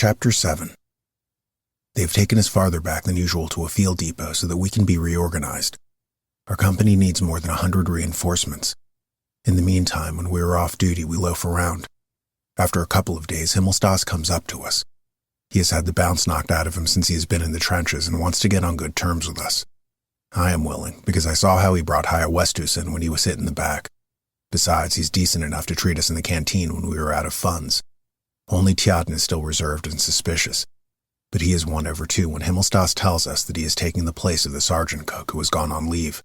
Chapter 7. They've taken us farther back than usual to a field depot so that we can be reorganized. Our company needs more than 100 reinforcements. In the meantime, when we are off duty, we loaf around. After a couple of days, Himmelstas comes up to us. He has had the bounce knocked out of him since he has been in the trenches and wants to get on good terms with us. I am willing, because I saw how he brought Haya Westus in when he was hit in the back. Besides, he's decent enough to treat us in the canteen when we were out of funds. Only Tjaden is still reserved and suspicious. But he is won over too when Himmelstas tells us that he is taking the place of the sergeant cook who has gone on leave.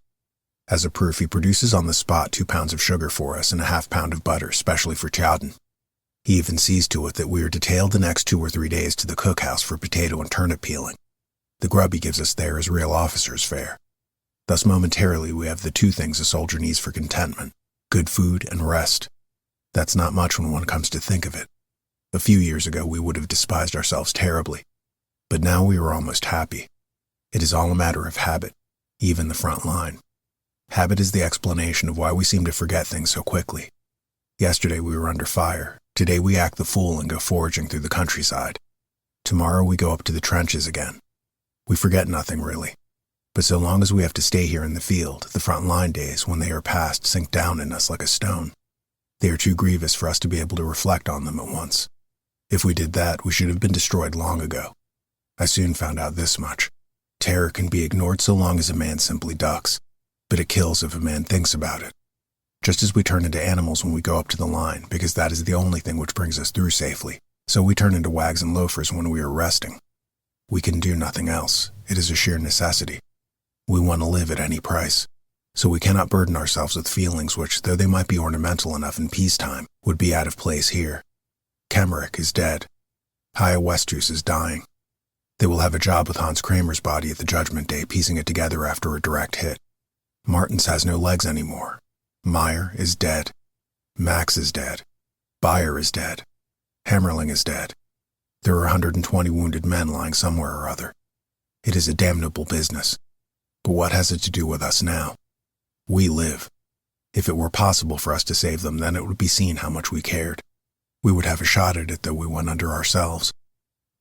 As a proof, he produces on the spot 2 pounds of sugar for us and a half pound of butter, specially for Tjaden. He even sees to it that we are detailed the next 2 or 3 days to the cookhouse for potato and turnip peeling. The grub he gives us there is real officer's fare. Thus momentarily we have the 2 things a soldier needs for contentment: good food and rest. That's not much when one comes to think of it. A few years ago we would have despised ourselves terribly. But now we are almost happy. It is all a matter of habit, even the front line. Habit is the explanation of why we seem to forget things so quickly. Yesterday we were under fire. Today we act the fool and go foraging through the countryside. Tomorrow we go up to the trenches again. We forget nothing really. But so long as we have to stay here in the field, the front line days, when they are past, sink down in us like a stone. They are too grievous for us to be able to reflect on them at once. If we did that, we should have been destroyed long ago. I soon found out this much. Terror can be ignored so long as a man simply ducks, but it kills if a man thinks about it. Just as we turn into animals when we go up to the line, because that is the only thing which brings us through safely, so we turn into wags and loafers when we are resting. We can do nothing else. It is a sheer necessity. We want to live at any price, so we cannot burden ourselves with feelings which, though they might be ornamental enough in peacetime, would be out of place here. Kemmerich is dead. Haya Westus is dying. They will have a job with Hans Kramer's body at the Judgment Day, piecing it together after a direct hit. Martens has no legs anymore. Meyer is dead. Max is dead. Bayer is dead. Hammerling is dead. There are 120 wounded men lying somewhere or other. It is a damnable business. But what has it to do with us now? We live. If it were possible for us to save them, then it would be seen how much we cared. We would have a shot at it though we went under ourselves.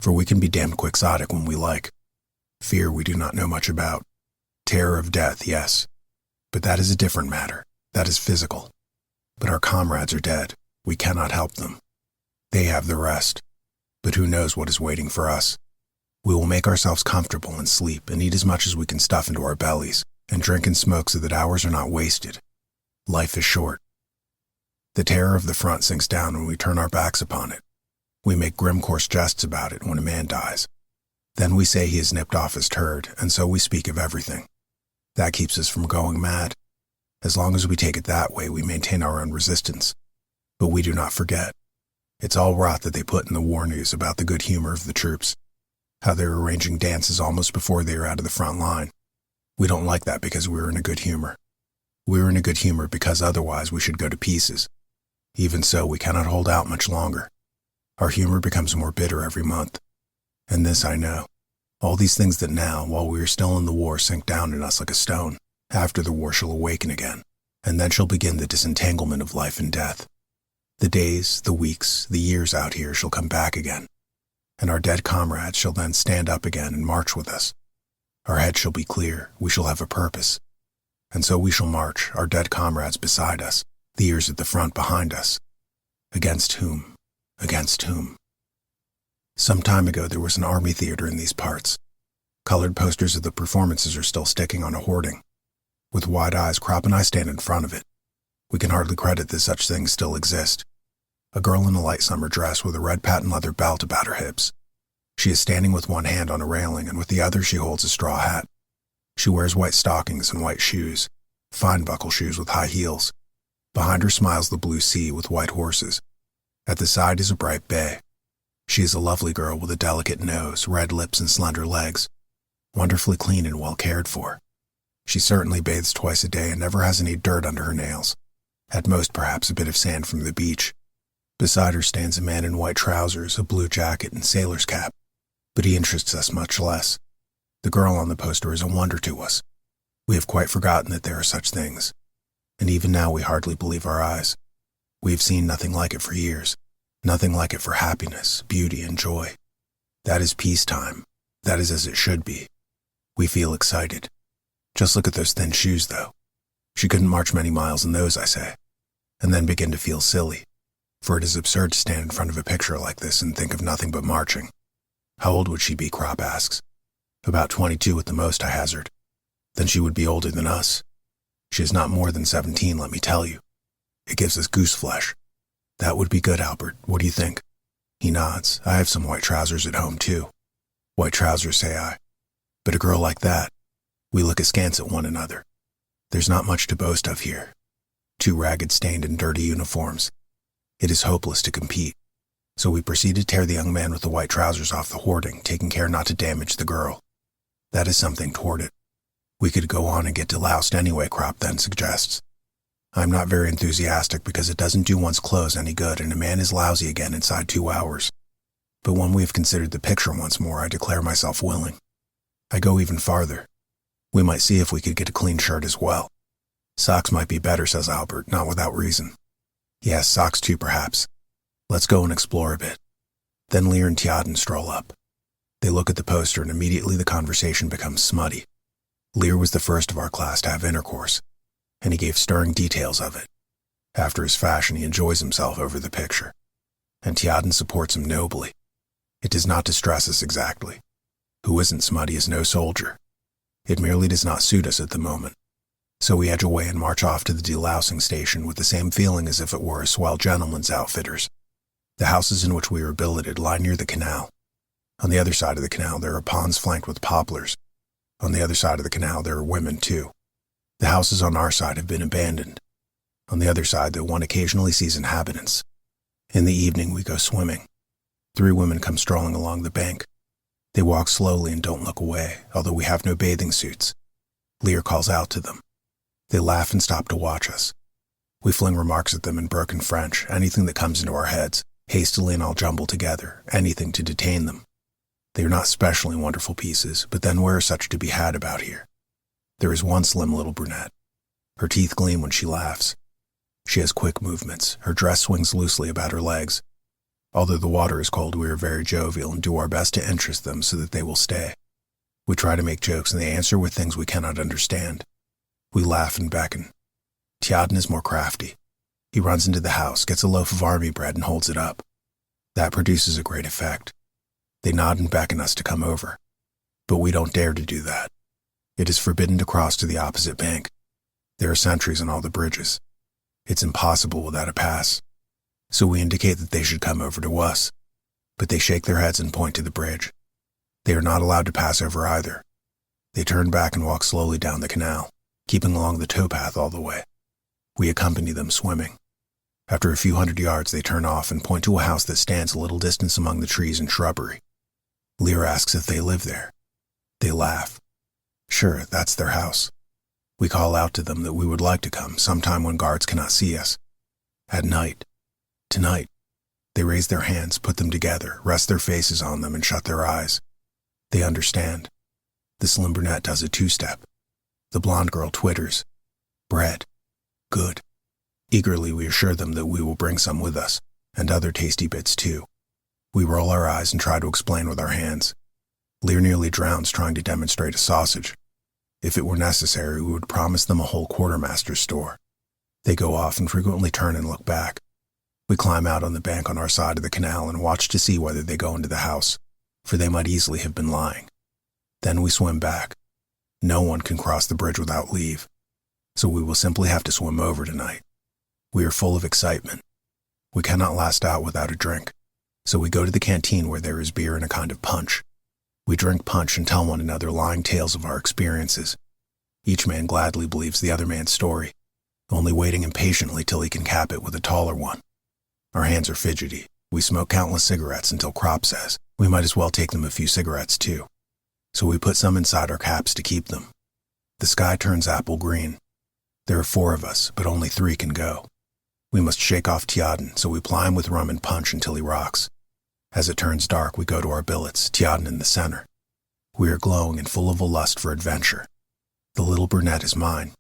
For we can be damned quixotic when we like. Fear we do not know much about. Terror of death, yes. But that is a different matter. That is physical. But our comrades are dead. We cannot help them. They have the rest. But who knows what is waiting for us? We will make ourselves comfortable and sleep and eat as much as we can stuff into our bellies, and drink and smoke so that hours are not wasted. Life is short. The terror of the front sinks down when we turn our backs upon it. We make grim coarse jests about it when a man dies. Then we say he has nipped off his turd, and so we speak of everything. That keeps us from going mad. As long as we take it that way, we maintain our own resistance. But we do not forget. It's all rot that they put in the war news about the good humor of the troops. How they're arranging dances almost before they are out of the front line. We don't like that because we're in a good humor. We're in a good humor because otherwise we should go to pieces. Even so, we cannot hold out much longer. Our humor becomes more bitter every month. And this I know. All these things that now, while we are still in the war, sink down in us like a stone, after the war shall awaken again, and then shall begin the disentanglement of life and death. The days, the weeks, the years out here shall come back again, and our dead comrades shall then stand up again and march with us. Our heads shall be clear, we shall have a purpose. And so we shall march, our dead comrades beside us, the ears at the front behind us. Against whom? Against whom? Some time ago there was an army theater in these parts. Colored posters of the performances are still sticking on a hoarding. With wide eyes, Kropp and I stand in front of it. We can hardly credit that such things still exist. A girl in a light summer dress with a red patent leather belt about her hips. She is standing with one hand on a railing, and with the other she holds a straw hat. She wears white stockings and white shoes, fine buckle shoes with high heels. Behind her smiles the blue sea with white horses. At the side is a bright bay. She is a lovely girl with a delicate nose, red lips, and slender legs, wonderfully clean and well cared for. She certainly bathes twice a day and never has any dirt under her nails. At most, perhaps, a bit of sand from the beach. Beside her stands a man in white trousers, a blue jacket, and sailor's cap. But he interests us much less. The girl on the poster is a wonder to us. We have quite forgotten that there are such things. And even now we hardly believe our eyes. We have seen nothing like it for years. Nothing like it for happiness, beauty, and joy. That is peacetime. That is as it should be. We feel excited. Just look at those thin shoes, though. She couldn't march many miles in those, I say, and then begin to feel silly, for it is absurd to stand in front of a picture like this and think of nothing but marching. How old would she be, Crop asks. About 22 at the most, I hazard. Then she would be older than us. She is not more than 17, let me tell you. It gives us goose flesh. That would be good, Albert. What do you think? He nods. I have some white trousers at home, too. White trousers, say I. But a girl like that, we look askance at one another. There's not much to boast of here. 2 ragged, stained, and dirty uniforms. It is hopeless to compete. So we proceed to tear the young man with the white trousers off the hoarding, taking care not to damage the girl. That is something toward it. We could go on and get deloused anyway, Crop then suggests. I'm not very enthusiastic because it doesn't do one's clothes any good and a man is lousy again inside 2 hours. But when we have considered the picture once more, I declare myself willing. I go even farther. We might see if we could get a clean shirt as well. Socks might be better, says Albert, not without reason. Yes, socks too, perhaps. Let's go and explore a bit. Then Lear and Tjaden stroll up. They look at the poster and immediately the conversation becomes smutty. Lear was the first of our class to have intercourse, and he gave stirring details of it. After his fashion, he enjoys himself over the picture, and Tjaden supports him nobly. It does not distress us exactly. Who isn't smutty is no soldier. It merely does not suit us at the moment. So we edge away and march off to the delousing station with the same feeling as if it were a swell gentleman's outfitters. The houses in which we are billeted lie near the canal. On the other side of the canal there are ponds flanked with poplars. On the other side of the canal there are women too. The houses on our side have been abandoned. On the other side, though, one occasionally sees inhabitants. In the evening we go swimming. 3 women come strolling along the bank. They walk slowly and don't look away, although we have no bathing suits. Lear calls out to them. They laugh and stop to watch us. We fling remarks at them in broken French, anything that comes into our heads, hastily and all jumbled together, anything to detain them. They are not specially wonderful pieces, but then where are such to be had about here? There is one slim little brunette. Her teeth gleam when she laughs. She has quick movements. Her dress swings loosely about her legs. Although the water is cold, we are very jovial and do our best to interest them so that they will stay. We try to make jokes and they answer with things we cannot understand. We laugh and beckon. Tjaden is more crafty. He runs into the house, gets a loaf of army bread and holds it up. That produces a great effect. They nod and beckon us to come over. But we don't dare to do that. It is forbidden to cross to the opposite bank. There are sentries on all the bridges. It's impossible without a pass. So we indicate that they should come over to us. But they shake their heads and point to the bridge. They are not allowed to pass over either. They turn back and walk slowly down the canal, keeping along the towpath all the way. We accompany them swimming. After a few hundred yards, they turn off and point to a house that stands a little distance among the trees and shrubbery. Lear asks if they live there. They laugh. Sure, that's their house. We call out to them that we would like to come sometime when guards cannot see us. At night. Tonight. They raise their hands, put them together, rest their faces on them, and shut their eyes. They understand. The slim brunette does a 2-step. The blonde girl twitters. Bread. Good. Eagerly we assure them that we will bring some with us, and other tasty bits too. We roll our eyes and try to explain with our hands. Lear nearly drowns trying to demonstrate a sausage. If it were necessary, we would promise them a whole quartermaster's store. They go off and frequently turn and look back. We climb out on the bank on our side of the canal and watch to see whether they go into the house, for they might easily have been lying. Then we swim back. No one can cross the bridge without leave, so we will simply have to swim over tonight. We are full of excitement. We cannot last out without a drink, so we go to the canteen where there is beer and a kind of punch. We drink punch and tell one another lying tales of our experiences. Each man gladly believes the other man's story, only waiting impatiently till he can cap it with a taller one. Our hands are fidgety. We smoke countless cigarettes until Crop says we might as well take them a few cigarettes too. So we put some inside our caps to keep them. The sky turns apple green. There are 4 of us, but only 3 can go. We must shake off Tjaden, so we ply him with rum and punch until he rocks. As it turns dark, we go to our billets, Tjaden in the center. We are glowing and full of a lust for adventure. The little brunette is mine.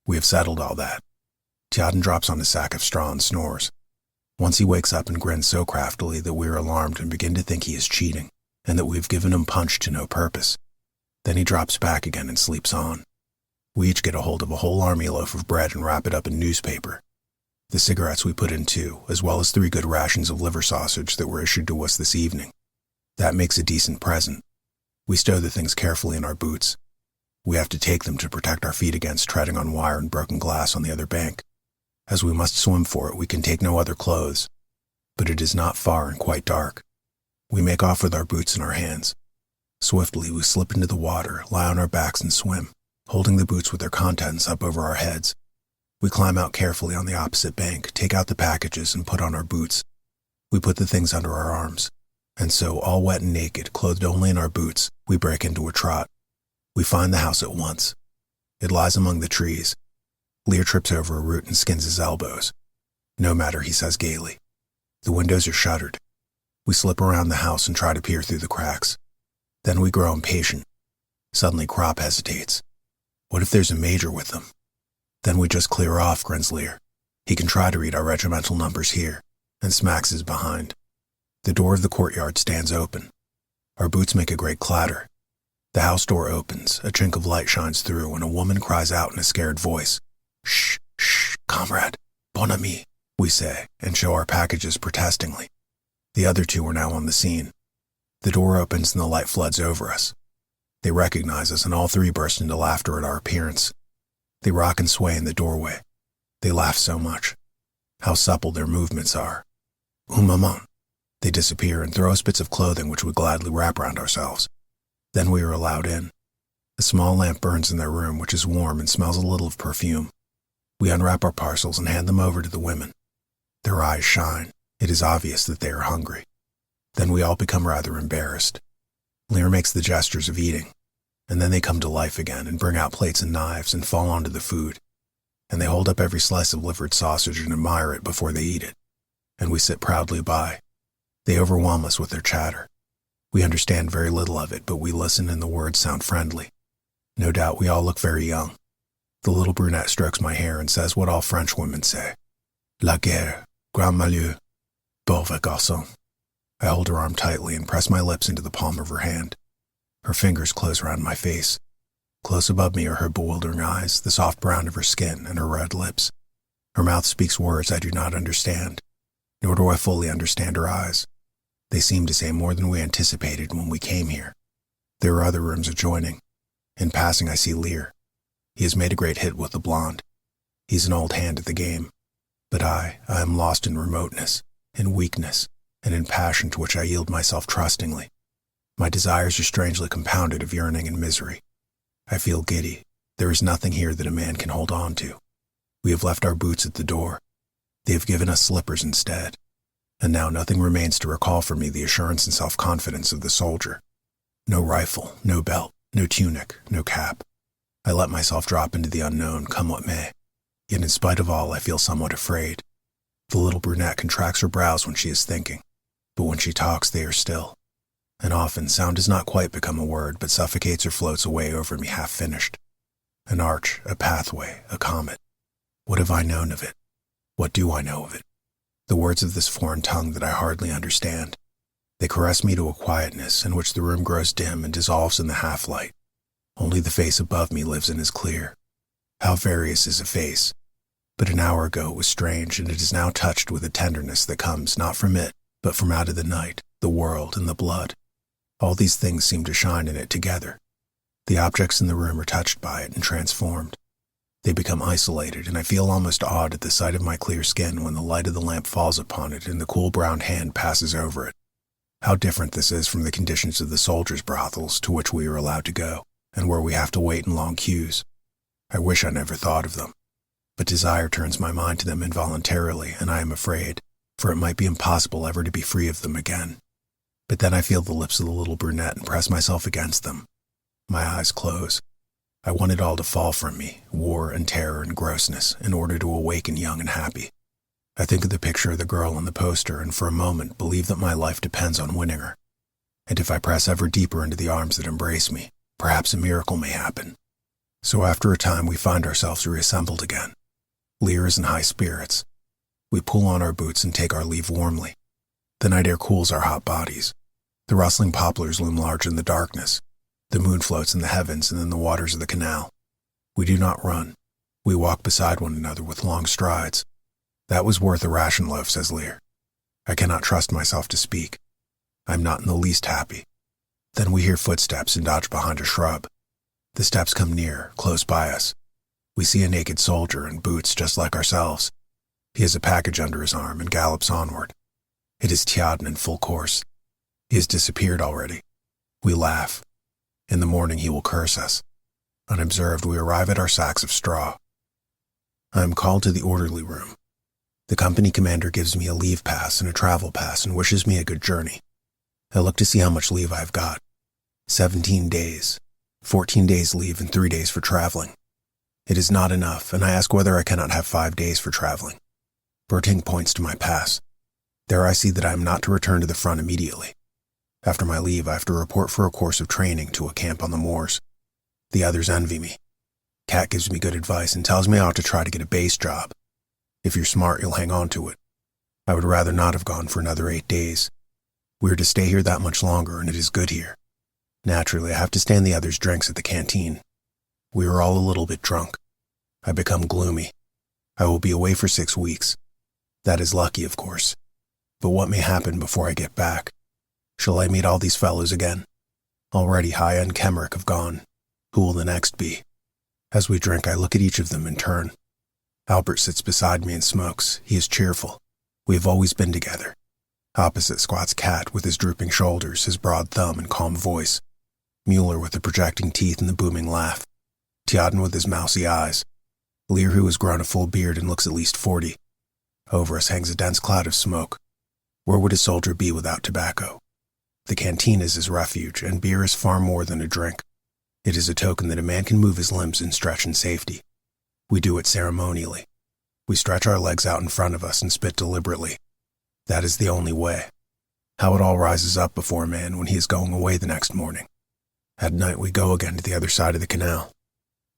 We have settled all that. Tjaden drops on a sack of straw and snores. Once he wakes up and grins so craftily that we are alarmed and begin to think he is cheating. and that we've given him punch to no purpose. Then he drops back again and sleeps on. We each get a hold of a whole army loaf of bread and wrap it up in newspaper. The cigarettes we put in too, as well as 3 good rations of liver sausage that were issued to us this evening. That makes a decent present. We stow the things carefully in our boots. We have to take them to protect our feet against treading on wire and broken glass on the other bank. As we must swim for it, we can take no other clothes. But it is not far and quite dark. We make off with our boots in our hands. Swiftly, we slip into the water, lie on our backs and swim, holding the boots with their contents up over our heads. We climb out carefully on the opposite bank, take out the packages, and put on our boots. We put the things under our arms. And so, all wet and naked, clothed only in our boots, we break into a trot. We find the house at once. It lies among the trees. Lear trips over a root and skins his elbows. No matter, he says gaily. The windows are shuttered. We slip around the house and try to peer through the cracks. Then we grow impatient. Suddenly Crop hesitates. What if there's a major with them? Then we just clear off, grins Lear. He can try to read our regimental numbers here, and smacks his behind. The door of the courtyard stands open. Our boots make a great clatter. The house door opens, a chink of light shines through, and a woman cries out in a scared voice. Shh, shh, comrade, bon ami, we say, and show our packages protestingly. The other 2 are now on the scene. The door opens and the light floods over us. They recognize us, and all 3 burst into laughter at our appearance. They rock and sway in the doorway. They laugh so much. How supple their movements are. Un moment. They disappear and throw us bits of clothing which we gladly wrap round ourselves. Then we are allowed in. A small lamp burns in their room, which is warm and smells a little of perfume. We unwrap our parcels and hand them over to the women. Their eyes shine. It is obvious that they are hungry. Then we all become rather embarrassed. Lear makes the gestures of eating, and then they come to life again and bring out plates and knives and fall onto the food. And they hold up every slice of livered sausage and admire it before they eat it. And we sit proudly by. They overwhelm us with their chatter. We understand very little of it, but we listen and the words sound friendly. No doubt we all look very young. The little brunette strokes my hair and says what all French women say. La guerre, grand malheur, pauvre garçon. I hold her arm tightly and press my lips into the palm of her hand. Her fingers close around my face. Close above me are her bewildering eyes, the soft brown of her skin, and her red lips. Her mouth speaks words I do not understand, nor do I fully understand her eyes. They seem to say more than we anticipated when we came here. There are other rooms adjoining. In passing, I see Lear. He has made a great hit with the blonde. He's an old hand at the game. But I am lost in remoteness, in weakness, and in passion to which I yield myself trustingly. My desires are strangely compounded of yearning and misery. I feel giddy. There is nothing here that a man can hold on to. We have left our boots at the door. They have given us slippers instead. And now nothing remains to recall for me the assurance and self-confidence of the soldier. No rifle, no belt, no tunic, no cap. I let myself drop into the unknown, come what may. Yet in spite of all, I feel somewhat afraid. The little brunette contracts her brows when she is thinking, but when she talks, they are still. And often, sound does not quite become a word, but suffocates or floats away over me half-finished. An arch, a pathway, a comet. What have I known of it? What do I know of it? The words of this foreign tongue that I hardly understand. They caress me to a quietness in which the room grows dim and dissolves in the half-light. Only the face above me lives and is clear. How various is a face! But an hour ago it was strange, and it is now touched with a tenderness that comes not from it, but from out of the night, the world, and the blood. All these things seem to shine in it together. The objects in the room are touched by it and transformed. They become isolated, and I feel almost awed at the sight of my clear skin when the light of the lamp falls upon it and the cool brown hand passes over it. How different this is from the conditions of the soldiers' brothels to which we are allowed to go, and where we have to wait in long queues. I wish I never thought of them. But desire turns my mind to them involuntarily, and I am afraid, for it might be impossible ever to be free of them again. But then I feel the lips of the little brunette and press myself against them. My eyes close. I want it all to fall from me, war and terror and grossness, in order to awaken young and happy. I think of the picture of the girl on the poster and for a moment believe that my life depends on winning her. And if I press ever deeper into the arms that embrace me, perhaps a miracle may happen. So after a time we find ourselves reassembled again. Lear is in high spirits. We pull on our boots and take our leave warmly. The night air cools our hot bodies. The rustling poplars loom large in the darkness. The moon floats in the heavens and in the waters of the canal. We do not run. We walk beside one another with long strides. That was worth a ration loaf, says Lear. I cannot trust myself to speak. I am not in the least happy. Then we hear footsteps and dodge behind a shrub. The steps come near, close by us. We see a naked soldier in boots just like ourselves. He has a package under his arm and gallops onward. It is Tjaden in full course. He has disappeared already. We laugh. In the morning he will curse us. Unobserved, we arrive at our sacks of straw. I am called to the orderly room. The company commander gives me a leave pass and a travel pass and wishes me a good journey. I look to see how much leave I have got. 17 days. 14 days leave and 3 days for traveling. It is not enough, and I ask whether I cannot have 5 days for traveling. Berting points to my pass. There I see that I am not to return to the front immediately. After my leave, I have to report for a course of training to a camp on the moors. The others envy me. Kat gives me good advice and tells me I ought to try to get a base job. If you're smart, you'll hang on to it. I would rather not have gone for another 8 days. We are to stay here that much longer, and it is good here. Naturally, I have to stand the others' drinks at the canteen. We are all a little bit drunk. I become gloomy. I will be away for 6 weeks. That is lucky, of course. But what may happen before I get back? Shall I meet all these fellows again? Already Haya and Kemmerich have gone. Who will the next be? As we drink, I look at each of them in turn. Albert sits beside me and smokes. He is cheerful. We have always been together. Opposite squats Kat with his drooping shoulders, his broad thumb and calm voice. Mueller with the projecting teeth and the booming laugh. Tjaden with his mousy eyes. Lear, who has grown a full beard and looks at least 40. Over us hangs a dense cloud of smoke. Where would a soldier be without tobacco? The canteen is his refuge, and beer is far more than a drink. It is a token that a man can move his limbs and stretch in safety. We do it ceremonially. We stretch our legs out in front of us and spit deliberately. That is the only way. How it all rises up before a man when he is going away the next morning. At night we go again to the other side of the canal.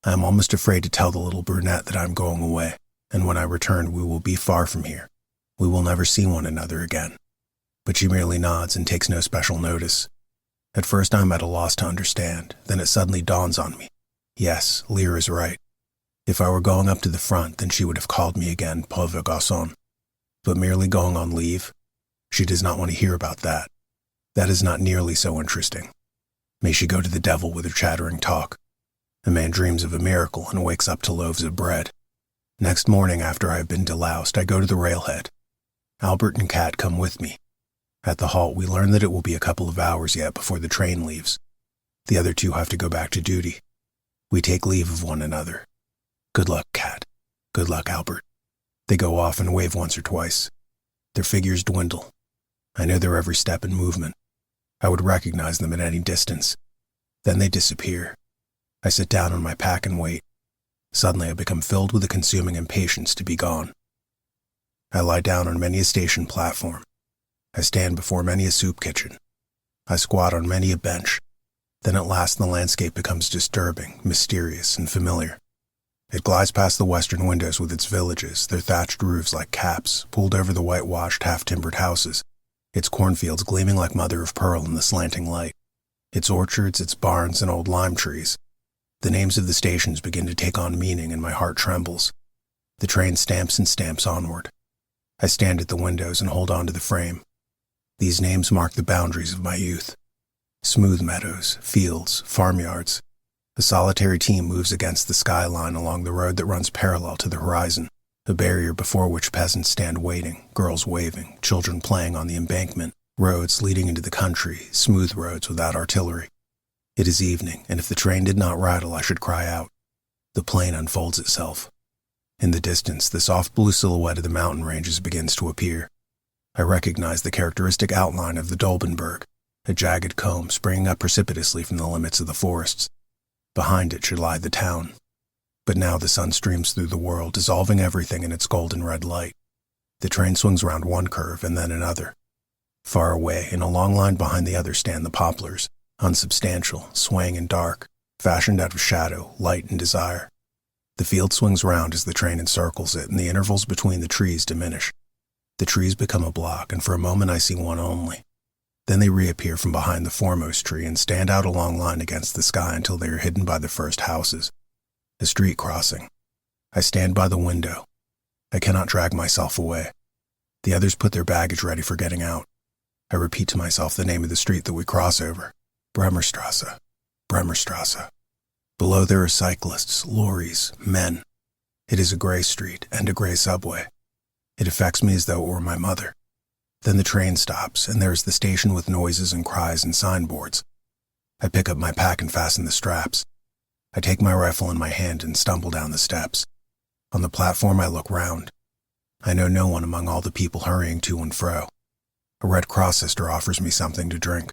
I am almost afraid to tell the little brunette that I am going away, and when I return we will be far from here. We will never see one another again. But she merely nods and takes no special notice. At first I am at a loss to understand, then it suddenly dawns on me. Yes, Lear is right. If I were going up to the front, then she would have called me again pauvre garçon. But merely going on leave? She does not want to hear about that. That is not nearly so interesting. May she go to the devil with her chattering talk. A man dreams of a miracle and wakes up to loaves of bread. Next morning, after I have been deloused, I go to the railhead. Albert and Kat come with me. At the halt, we learn that it will be a couple of hours yet before the train leaves. The other two have to go back to duty. We take leave of one another. Good luck, Kat. Good luck, Albert. They go off and wave once or twice. Their figures dwindle. I know their every step and movement. I would recognize them at any distance. Then they disappear. I sit down on my pack and wait. Suddenly I become filled with a consuming impatience to be gone. I lie down on many a station platform. I stand before many a soup kitchen. I squat on many a bench. Then at last the landscape becomes disturbing, mysterious, and familiar. It glides past the western windows with its villages, their thatched roofs like caps, pulled over the whitewashed, half-timbered houses, its cornfields gleaming like mother of pearl in the slanting light, its orchards, its barns, and old lime trees. The names of the stations begin to take on meaning, and my heart trembles. The train stamps and stamps onward. I stand at the windows and hold on to the frame. These names mark the boundaries of my youth. Smooth meadows, fields, farmyards. A solitary team moves against the skyline along the road that runs parallel to the horizon, a barrier before which peasants stand waiting, girls waving, children playing on the embankment, roads leading into the country, smooth roads without artillery. It is evening, and if the train did not rattle, I should cry out. The plain unfolds itself. In the distance, the soft blue silhouette of the mountain ranges begins to appear. I recognize the characteristic outline of the Dolbenberg, a jagged comb springing up precipitously from the limits of the forests. Behind it should lie the town. But now the sun streams through the world, dissolving everything in its golden red light. The train swings round one curve and then another. Far away, in a long line behind the other, stand the poplars, unsubstantial, swaying and dark, fashioned out of shadow, light, and desire. The field swings round as the train encircles it, and the intervals between the trees diminish. The trees become a block, and for a moment I see one only. Then they reappear from behind the foremost tree and stand out a long line against the sky until they are hidden by the first houses. A street crossing. I stand by the window. I cannot drag myself away. The others put their baggage ready for getting out. I repeat to myself the name of the street that we cross over. Bremerstrasse. Bremerstrasse. Below there are cyclists, lorries, men. It is a gray street and a gray subway. It affects me as though it were my mother. Then the train stops, and there is the station with noises and cries and signboards. I pick up my pack and fasten the straps. I take my rifle in my hand and stumble down the steps. On the platform I look round. I know no one among all the people hurrying to and fro. A Red Cross sister offers me something to drink.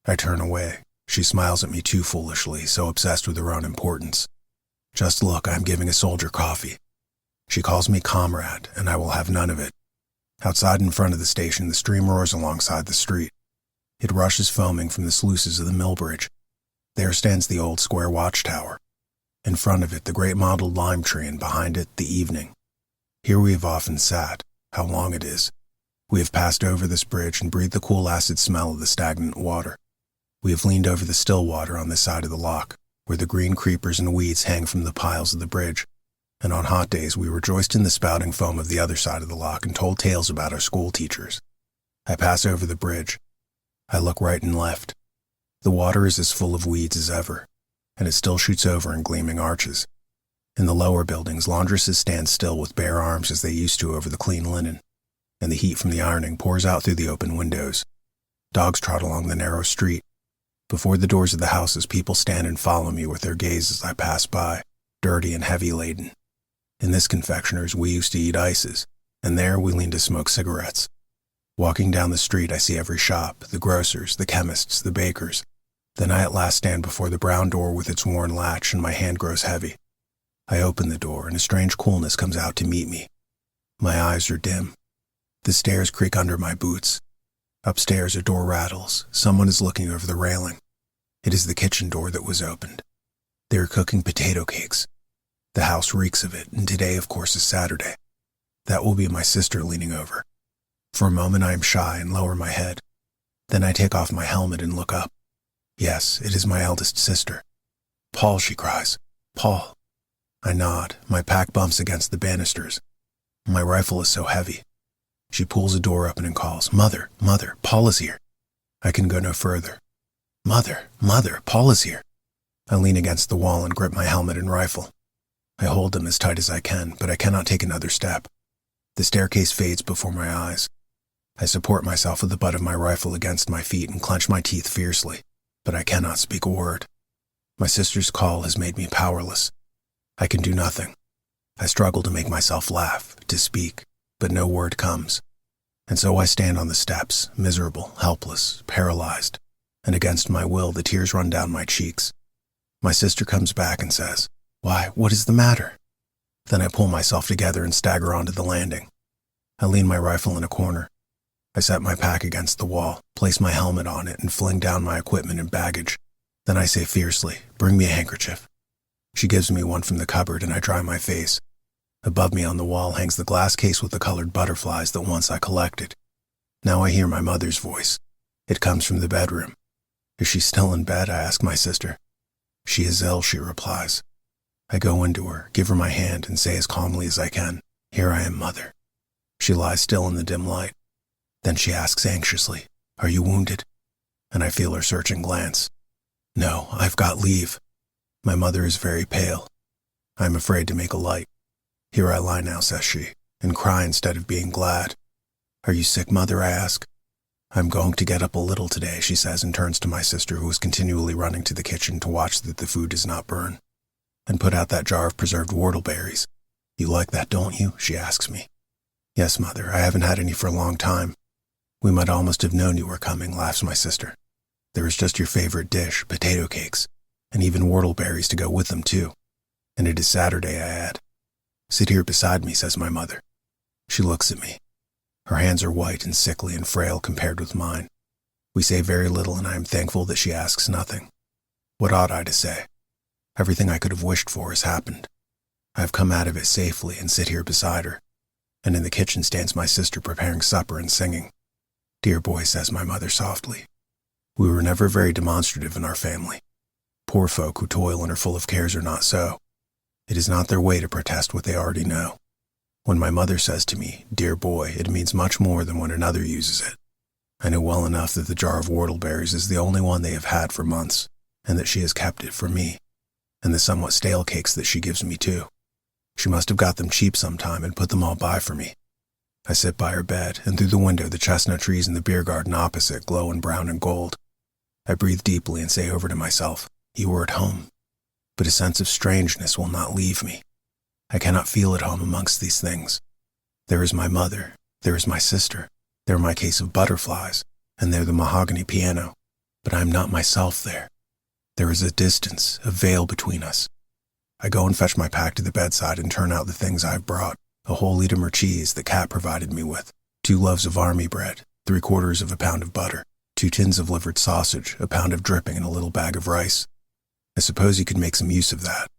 I turn away. She smiles at me too foolishly, so obsessed with her own importance. Just look, I am giving a soldier coffee. She calls me comrade, and I will have none of it. Outside in front of the station, the stream roars alongside the street. It rushes foaming from the sluices of the mill bridge. There stands the old square watchtower. In front of it, the great mottled lime tree, and behind it, the evening. Here we have often sat. How long it is. We have passed over this bridge and breathed the cool acid smell of the stagnant water. We have leaned over the still water on this side of the loch, where the green creepers and weeds hang from the piles of the bridge, and on hot days we rejoiced in the spouting foam of the other side of the loch and told tales about our school teachers. I pass over the bridge. I look right and left. The water is as full of weeds as ever, and it still shoots over in gleaming arches. In the lower buildings, laundresses stand still with bare arms as they used to over the clean linen, and the heat from the ironing pours out through the open windows. Dogs trot along the narrow street. Before the doors of the houses, people stand and follow me with their gaze as I pass by, dirty and heavy laden. In this confectioner's we used to eat ices, and there we lean to smoke cigarettes. Walking down the street, I see every shop, the grocers, the chemists, the bakers. Then I at last stand before the brown door with its worn latch, and my hand grows heavy. I open the door, and a strange coolness comes out to meet me. My eyes are dim. The stairs creak under my boots. Upstairs, a door rattles. Someone is looking over the railing. It is the kitchen door that was opened. They are cooking potato cakes. The house reeks of it, and today, of course, is Saturday. That will be my sister leaning over. For a moment I am shy and lower my head. Then I take off my helmet and look up. Yes, it is my eldest sister. "Paul," she cries. "Paul." I nod. My pack bumps against the banisters. My rifle is so heavy. She pulls a door open and calls, "Mother, Mother, Paul is here." I can go no further. "Mother, Mother, Paul is here." I lean against the wall and grip my helmet and rifle. I hold them as tight as I can, but I cannot take another step. The staircase fades before my eyes. I support myself with the butt of my rifle against my feet and clench my teeth fiercely, but I cannot speak a word. My sister's call has made me powerless. I can do nothing. I struggle to make myself laugh, to speak, but no word comes. And so I stand on the steps, miserable, helpless, paralyzed, and against my will the tears run down my cheeks. My sister comes back and says, "Why, what is the matter?" Then I pull myself together and stagger onto the landing. I lean my rifle in a corner. I set my pack against the wall, place my helmet on it, and fling down my equipment and baggage. Then I say fiercely, "Bring me a handkerchief." She gives me one from the cupboard, and I dry my face. Above me on the wall hangs the glass case with the colored butterflies that once I collected. Now I hear my mother's voice. It comes from the bedroom. "Is she still in bed?" I ask my sister. "She is ill," she replies. I go into her, give her my hand, and say as calmly as I can, "Here I am, Mother." She lies still in the dim light. Then she asks anxiously, "Are you wounded?" And I feel her searching glance. "No, I've got leave." My mother is very pale. I am afraid to make a light. "Here I lie now," says she, and cry instead of being glad. "Are you sick, Mother?" I ask. "I'm going to get up a little today," she says, and turns to my sister, who is continually running to the kitchen to watch that the food does not burn. "And put out that jar of preserved whortleberries. You like that, don't you?" she asks me. "Yes, Mother, I haven't had any for a long time." "We might almost have known you were coming," laughs my sister. "There is just your favorite dish, potato cakes, and even whortleberries to go with them, too. And it is Saturday," I add. "Sit here beside me," says my mother. She looks at me. Her hands are white and sickly and frail compared with mine. We say very little, and I am thankful that she asks nothing. What ought I to say? Everything I could have wished for has happened. I have come out of it safely and sit here beside her. And in the kitchen stands my sister preparing supper and singing. "Dear boy," says my mother softly. "We were never very demonstrative in our family. Poor folk who toil and are full of cares are not so. It is not their way to protest what they already know. When my mother says to me, 'Dear boy,' it means much more than when another uses it. I know well enough that the jar of whortleberries is the only one they have had for months, and that she has kept it for me, and the somewhat stale cakes that she gives me too. She must have got them cheap sometime and put them all by for me." I sit by her bed, and through the window the chestnut trees in the beer garden opposite glow in brown and gold. I breathe deeply and say over to myself, "You are at home." But a sense of strangeness will not leave me. I cannot feel at home amongst these things. There is my mother, there is my sister, there my case of butterflies, and there the mahogany piano, but I am not myself there. There is a distance, a veil between us. I go and fetch my pack to the bedside and turn out the things I have brought: a whole Edamer cheese that Cat provided me with, 2 loaves of army bread, 3/4 of a pound of butter, 2 tins of livered sausage, a pound of dripping, and a little bag of rice. I suppose you could make some use of that.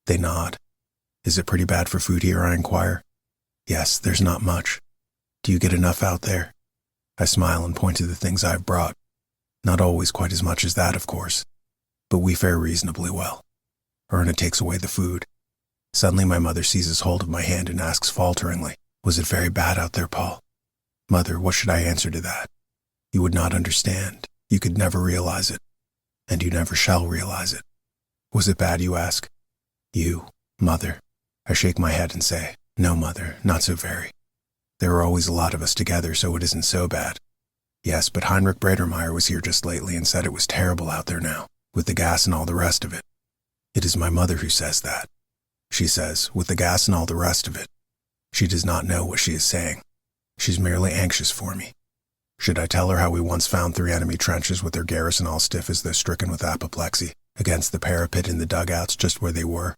They nod. "Is it pretty bad for food here?" I inquire. "Yes, there's not much." "Do you get enough out there?" I smile and point to the things I've brought. "Not always quite as much as that, of course, but we fare reasonably well." Erna takes away the food. Suddenly my mother seizes hold of my hand and asks falteringly, "Was it very bad out there, Paul?" "Mother, what should I answer to that? You would not understand. You could never realize it. And you never shall realize it." "Was it bad, you ask?" "You, Mother." I shake my head and say, "No, Mother, not so very. There are always a lot of us together, so it isn't so bad." "Yes, but Heinrich Bredermeyer was here just lately and said it was terrible out there now, with the gas and all the rest of it." It is my mother who says that. She says, "with the gas and all the rest of it." She does not know what she is saying. She's merely anxious for me. Should I tell her how we once found 3 enemy trenches with their garrison all stiff as though stricken with apoplexy, against the parapet in the dugouts just where they were?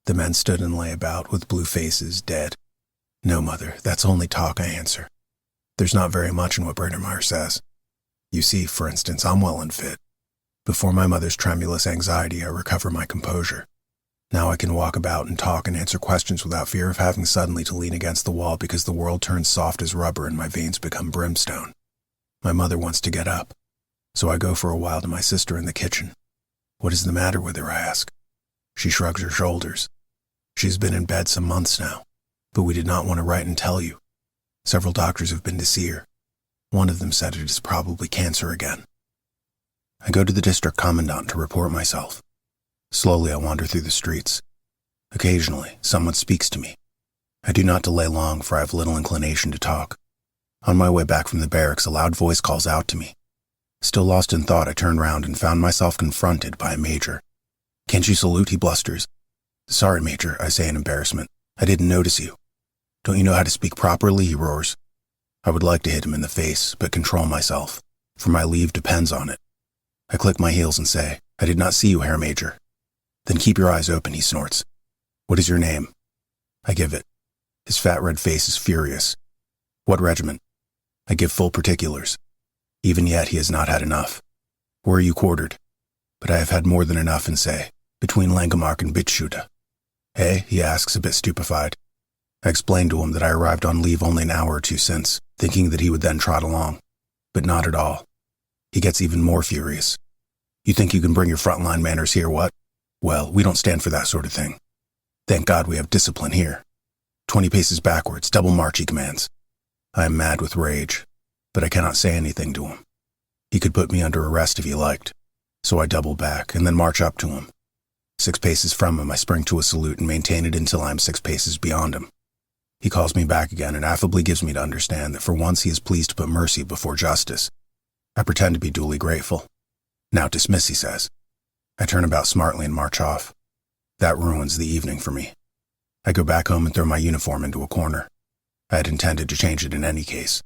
The men stood and lay about, with blue faces, dead. "No, Mother, that's only talk," I answer. "There's not very much in what Bredermeyer says. You see, for instance, I'm well and fit." Before my mother's tremulous anxiety, I recover my composure. Now I can walk about and talk and answer questions without fear of having suddenly to lean against the wall because the world turns soft as rubber and my veins become brimstone. My mother wants to get up, so I go for a while to my sister in the kitchen. "What is the matter with her?" I ask. She shrugs her shoulders. "She's been in bed some months now, but we did not want to write and tell you. Several doctors have been to see her. One of them said it is probably cancer again." I go to the district commandant to report myself. Slowly I wander through the streets. Occasionally, someone speaks to me. I do not delay long, for I have little inclination to talk. On my way back from the barracks, a loud voice calls out to me. Still lost in thought, I turned round and found myself confronted by a major. "Can't you salute?" he blusters. "Sorry, Major," I say in embarrassment. "I didn't notice you." "Don't you know how to speak properly?" he roars. I would like to hit him in the face, but control myself, for my leave depends on it. I click my heels and say, "I did not see you, Herr Major." "Then keep your eyes open," he snorts. "What is your name?" I give it. His fat red face is furious. "What regiment?" I give full particulars. Even yet he has not had enough. "Where are you quartered?" But I have had more than enough and say, "Between Langemark and Bitschute." "Eh?" he asks, a bit stupefied. I explained to him that I arrived on leave only an hour or two since, thinking that he would then trot along. But not at all. He gets even more furious. "You think you can bring your frontline manners here, what? Well, we don't stand for that sort of thing. Thank God we have discipline here. 20 paces backwards, double march," he commands. I am mad with rage, but I cannot say anything to him. He could put me under arrest if he liked, so I double back and then march up to him. 6 paces from him, I spring to a salute and maintain it until I am 6 paces beyond him. He calls me back again and affably gives me to understand that for once he is pleased to put mercy before justice. I pretend to be duly grateful. "Now dismiss," he says. I turn about smartly and march off. That ruins the evening for me. I go back home and throw my uniform into a corner. I had intended to change it in any case.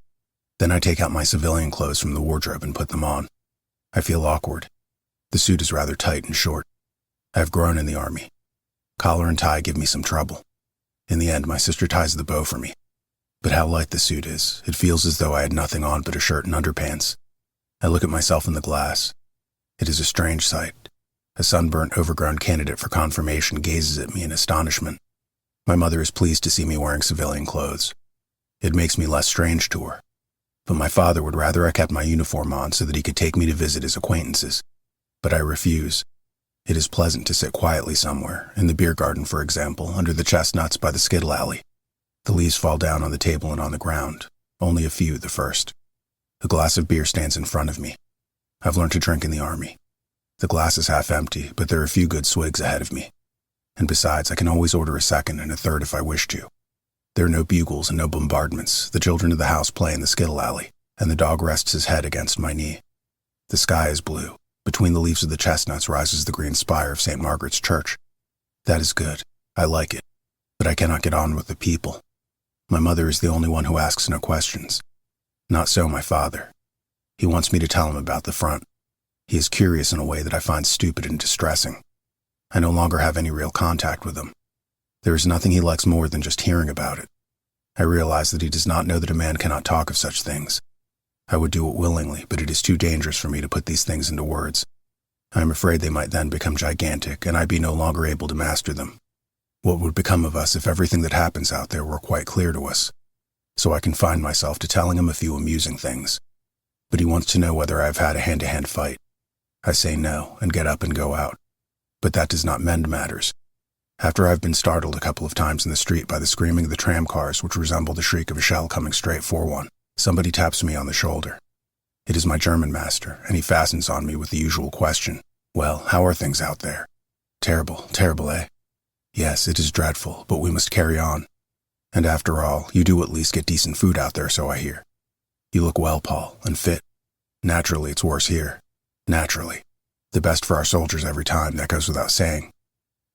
Then I take out my civilian clothes from the wardrobe and put them on. I feel awkward. The suit is rather tight and short. I have grown in the army. Collar and tie give me some trouble. In the end, my sister ties the bow for me. But how light the suit is. It feels as though I had nothing on but a shirt and underpants. I look at myself in the glass. It is a strange sight. A sunburnt, overgrown candidate for confirmation gazes at me in astonishment. My mother is pleased to see me wearing civilian clothes. It makes me less strange to her. but my father would rather I kept my uniform on so that he could take me to visit his acquaintances. But I refuse. It is pleasant to sit quietly somewhere, in the beer garden, for example, under the chestnuts by the skittle alley. The leaves fall down on the table and on the ground, only a few the first. A glass of beer stands in front of me. I've learned to drink in the army. The glass is half empty, but there are a few good swigs ahead of me. And besides, I can always order a second and a third if I wish to. There are no bugles and no bombardments. The children of the house play in the skittle alley, and the dog rests his head against my knee. The sky is blue. Between the leaves of the chestnuts rises the green spire of St. Margaret's Church. That is good. I like it. But I cannot get on with the people. My mother is the only one who asks no questions. Not so my father. He wants me to tell him about the front. He is curious in a way that I find stupid and distressing. I no longer have any real contact with him. There is nothing he likes more than just hearing about it. I realize that he does not know that a man cannot talk of such things. I would do it willingly, but it is too dangerous for me to put these things into words. I am afraid they might then become gigantic, and I be no longer able to master them. What would become of us if everything that happens out there were quite clear to us? So I confine myself to telling him a few amusing things. But he wants to know whether I have had a hand-to-hand fight. I say no, and get up and go out. But that does not mend matters. After I have been startled a couple of times in the street by the screaming of the tram cars, which resemble the shriek of a shell coming straight for one, somebody taps me on the shoulder. It is my German master, and he fastens on me with the usual question. Well, how are things out there? Terrible, terrible, eh? Yes, it is dreadful, but we must carry on. And after all, you do at least get decent food out there, so I hear. You look well, Paul, and fit. Naturally, it's worse here. Naturally. The best for our soldiers every time, that goes without saying.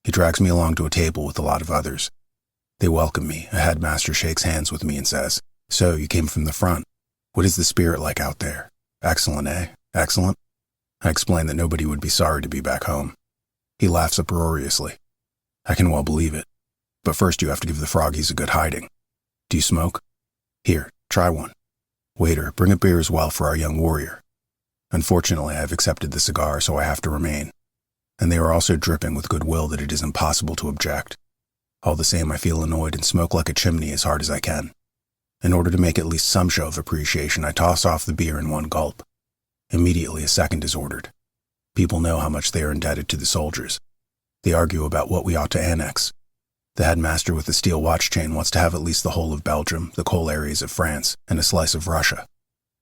He drags me along to a table with a lot of others. They welcome me. A headmaster shakes hands with me and says, "So, you came from the front. What is the spirit like out there? Excellent, eh? Excellent?" I explain that nobody would be sorry to be back home. He laughs uproariously. I can well believe it. But first you have to give the froggies a good hiding. Do you smoke? Here, try one. Waiter, bring a beer as well for our young warrior. Unfortunately, I have accepted the cigar, so I have to remain. And they are also dripping with goodwill that it is impossible to object. All the same, I feel annoyed and smoke like a chimney as hard as I can. In order to make at least some show of appreciation, I toss off the beer in one gulp. Immediately, a second is ordered. People know how much they are indebted to the soldiers. They argue about what we ought to annex. The headmaster with the steel watch chain wants to have at least the whole of Belgium, the coal areas of France, and a slice of Russia.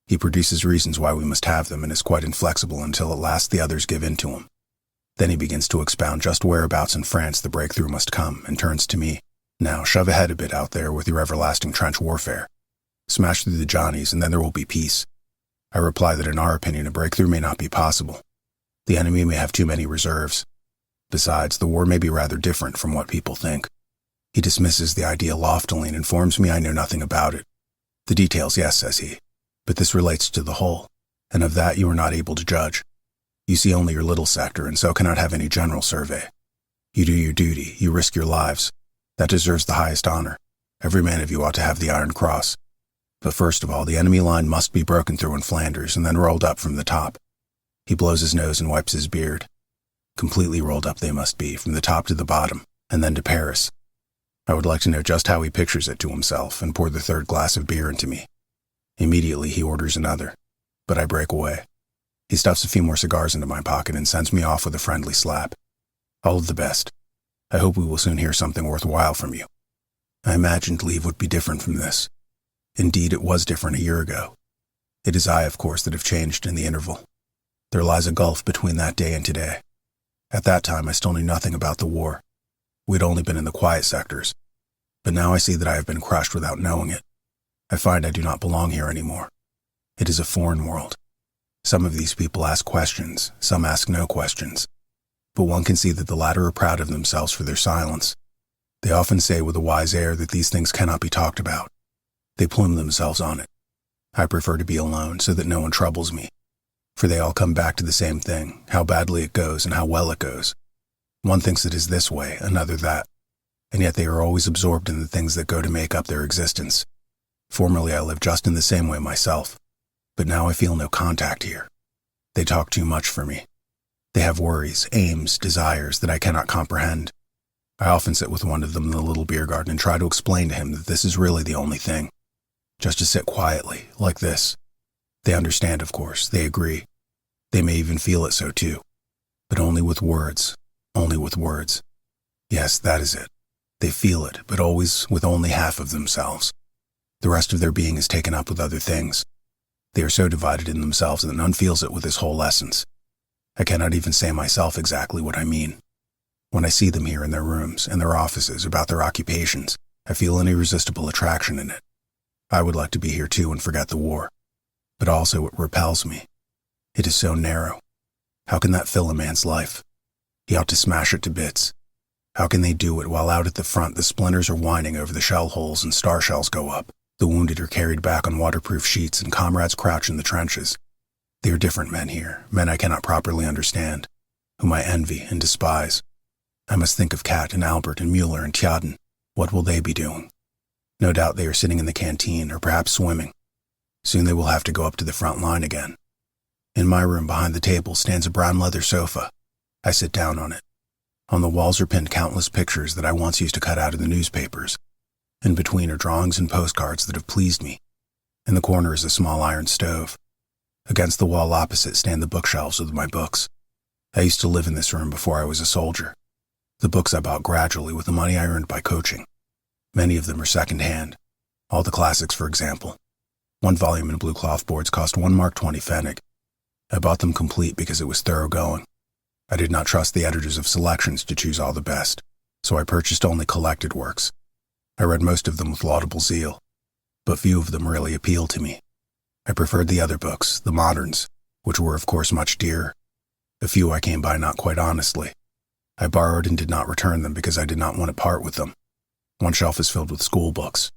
He produces reasons why we must have them and is quite inflexible until at last the others give in to him. Then he begins to expound just whereabouts in France the breakthrough must come, and turns to me. Now, shove ahead a bit out there with your everlasting trench warfare. Smash through the Johnnies, and then there will be peace. I reply that in our opinion a breakthrough may not be possible. The enemy may have too many reserves. Besides, the war may be rather different from what people think. He dismisses the idea loftily and informs me I know nothing about it. The details, yes, says he, but this relates to the whole, and of that you are not able to judge. You see only your little sector, and so cannot have any general survey. You do your duty, you risk your lives. That deserves the highest honor. Every man of you ought to have the Iron Cross. But first of all, the enemy line must be broken through in Flanders and then rolled up from the top. He blows his nose and wipes his beard. Completely rolled up they must be, from the top to the bottom, and then to Paris. I would like to know just how he pictures it to himself, and pour the third glass of beer into me. Immediately he orders another, but I break away. He stuffs a few more cigars into my pocket and sends me off with a friendly slap. All of the best. I hope we will soon hear something worthwhile from you. I imagined leave would be different from this. Indeed, it was different a year ago. It is I, of course, that have changed in the interval. There lies a gulf between that day and today. At that time, I still knew nothing about the war. We had only been in the quiet sectors. But now I see that I have been crushed without knowing it. I find I do not belong here anymore. It is a foreign world. Some of these people ask questions, some ask no questions. But one can see that the latter are proud of themselves for their silence. They often say with a wise air that these things cannot be talked about. They plume themselves on it. I prefer to be alone so that no one troubles me. For they all come back to the same thing, how badly it goes and how well it goes. One thinks it is this way, another that. And yet they are always absorbed in the things that go to make up their existence. Formerly I lived just in the same way myself. But now I feel no contact here. They talk too much for me. They have worries, aims, desires that I cannot comprehend. I often sit with one of them in the little beer garden and try to explain to him that this is really the only thing. Just to sit quietly, like this, They understand, of course. They agree. They may even feel it so too. But only with words. Only with words. Yes, that is it. They feel it, but always with only half of themselves. The rest of their being is taken up with other things. They are so divided in themselves that none feels it with his whole essence. I cannot even say myself exactly what I mean. When I see them here in their rooms, in their offices, about their occupations, I feel an irresistible attraction in it. I would like to be here too and forget the war. But also it repels me. It is so narrow. How can that fill a man's life? He ought to smash it to bits. How can they do it while out at the front the splinters are whining over the shell holes and star shells go up? The wounded are carried back on waterproof sheets and comrades crouch in the trenches. They are different men here, men I cannot properly understand, whom I envy and despise. I must think of Kat and Albert and Mueller and Tjaden. What will they be doing? No doubt they are sitting in the canteen or perhaps swimming. Soon they will have to go up to the front line again. In my room behind the table stands a brown leather sofa. I sit down on it. On the walls are pinned countless pictures that I once used to cut out of the newspapers. In between are drawings and postcards that have pleased me. In the corner is a small iron stove. Against the wall opposite stand the bookshelves with my books. I used to live in this room before I was a soldier. The books I bought gradually with the money I earned by coaching. Many of them are second-hand. All the classics, for example. One volume in blue cloth boards cost 1 mark 20 pfennig. I bought them complete because it was thorough-going. I did not trust the editors of selections to choose all the best, so I purchased only collected works. I read most of them with laudable zeal, but few of them really appealed to me. I preferred the other books, the moderns, which were of course much dearer. A few I came by not quite honestly. I borrowed and did not return them because I did not want to part with them. One shelf is filled with school books.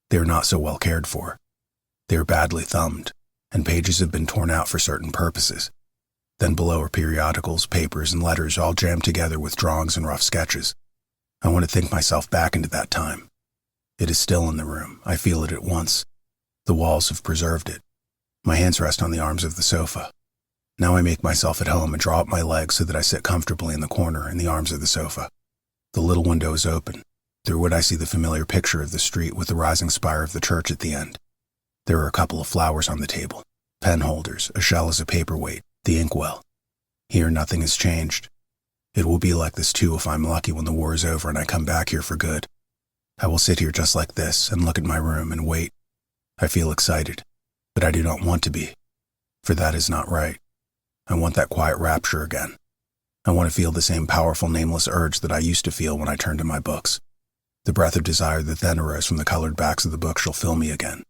They are not so well cared for. They are badly thumbed, and pages have been torn out for certain purposes. Then below are periodicals, papers, and letters all jammed together with drawings and rough sketches. I want to think myself back into that time. It is still in the room. I feel it at once. The walls have preserved it. My hands rest on the arms of the sofa. Now I make myself at home and draw up my legs so that I sit comfortably in the corner in the arms of the sofa. The little window is open. Through it I see the familiar picture of the street with the rising spire of the church at the end. There are a couple of flowers on the table, pen holders, a shell as a paperweight, the inkwell. Here nothing has changed. It will be like this too if I'm lucky when the war is over and I come back here for good. I will sit here just like this and look at my room and wait. I feel excited, but I do not want to be, for that is not right. I want that quiet rapture again. I want to feel the same powerful nameless urge that I used to feel when I turned to my books. The breath of desire that then arose from the colored backs of the books shall fill me again,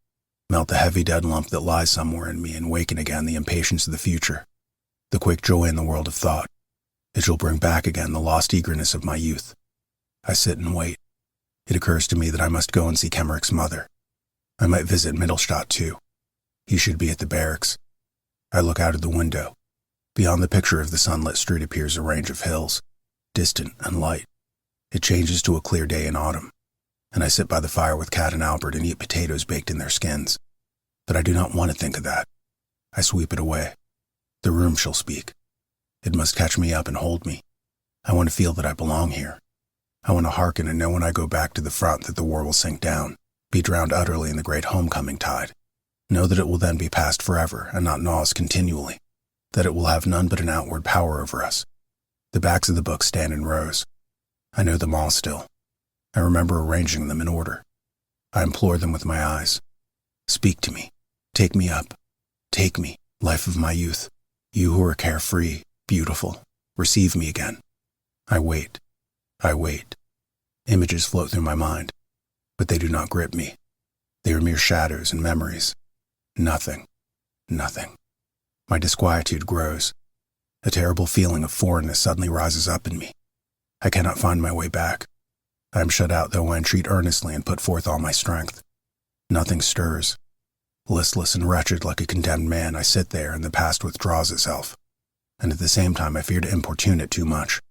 melt the heavy dead lump that lies somewhere in me and waken again the impatience of the future, the quick joy in the world of thought. It shall bring back again the lost eagerness of my youth. I sit and wait. It occurs to me that I must go and see Kemmerich's mother. I might visit Mittelstadt too. He should be at the barracks. I look out of the window. Beyond the picture of the sunlit street appears a range of hills, distant and light. It changes to a clear day in autumn, and I sit by the fire with Kat and Albert and eat potatoes baked in their skins. But I do not want to think of that. I sweep it away. The room shall speak. It must catch me up and hold me. I want to feel that I belong here. I want to hearken and know when I go back to the front that the war will sink down, be drowned utterly in the great homecoming tide. Know that it will then be past forever and not gnaw us continually, that it will have none but an outward power over us. The backs of the books stand in rows. I know them all still. I remember arranging them in order. I implore them with my eyes. Speak to me. Take me up. Take me, life of my youth. You who are carefree, beautiful. Receive me again. I wait. I wait. Images float through my mind, but they do not grip me. They are mere shadows and memories. Nothing. Nothing. My disquietude grows. A terrible feeling of foreignness suddenly rises up in me. I cannot find my way back. I am shut out though I entreat earnestly and put forth all my strength. Nothing stirs. Listless and wretched like a condemned man, I sit there and the past withdraws itself. And at the same time I fear to importune it too much,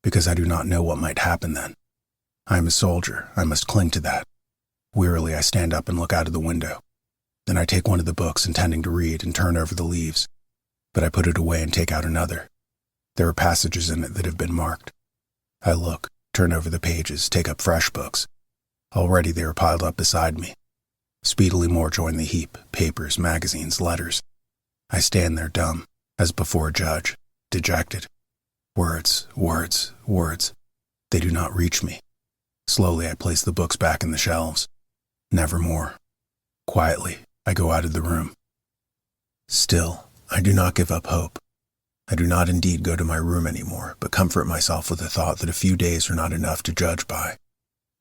because I do not know what might happen then. I am a soldier. I must cling to that. Wearily I stand up and look out of the window. Then I take one of the books intending to read and turn over the leaves, but I put it away and take out another. There are passages in it that have been marked. I look, turn over the pages, take up fresh books. Already they are piled up beside me. Speedily more join the heap, papers, magazines, letters, I stand there dumb, as before a judge, dejected. Words, words, words. They do not reach me. Slowly I place the books back in the shelves. Nevermore. Quietly, I go out of the room. Still, I do not give up hope. I do not indeed go to my room anymore, but comfort myself with the thought that a few days are not enough to judge by.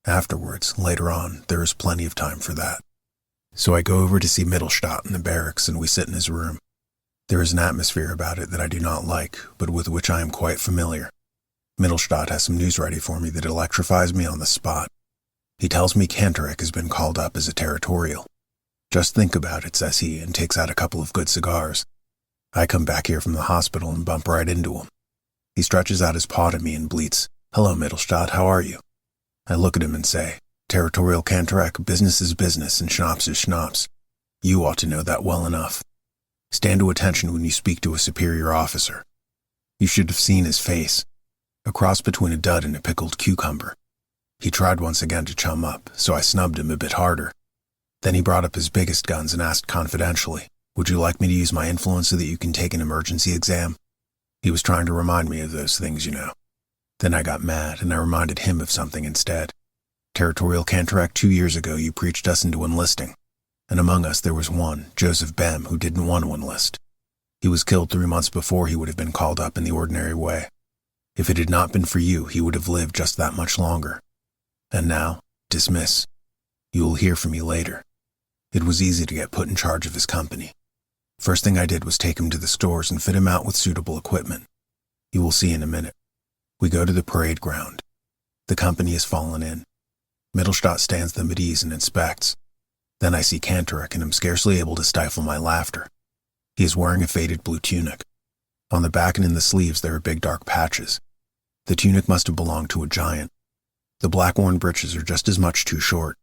Afterwards, later on, there is plenty of time for that. So I go over to see Mittelstadt in the barracks, and we sit in his room. There is an atmosphere about it that I do not like, but with which I am quite familiar. Mittelstadt has some news ready for me that electrifies me on the spot. He tells me Kantorek has been called up as a territorial. Just think about it, says he, and takes out a couple of good cigars. I come back here from the hospital and bump right into him. He stretches out his paw to me and bleats, "Hello, Mittelstadt, how are you?" I look at him and say, "Territorial Kantorek, business is business and schnapps is schnapps. You ought to know that well enough. Stand to attention when you speak to a superior officer." You should have seen his face. A cross between a dud and a pickled cucumber. He tried once again to chum up, so I snubbed him a bit harder. Then he brought up his biggest guns and asked confidentially, "Would you like me to use my influence so that you can take an emergency exam?" He was trying to remind me of those things, you know. Then I got mad, and I reminded him of something instead. "Territorial Kantorek, 2 years ago you preached us into enlisting. And among us there was one, Joseph Bem, who didn't want to enlist. He was killed 3 months before he would have been called up in the ordinary way. If it had not been for you, he would have lived just that much longer. And now, dismiss. You will hear from me later." It was easy to get put in charge of his company. First thing I did was take him to the stores and fit him out with suitable equipment. You will see in a minute. We go to the parade ground. The company has fallen in. Mittelstadt stands them at ease and inspects. Then I see Kantorek and am scarcely able to stifle my laughter. He is wearing a faded blue tunic. On the back and in the sleeves there are big dark patches. The tunic must have belonged to a giant. The black worn breeches are just as much too short.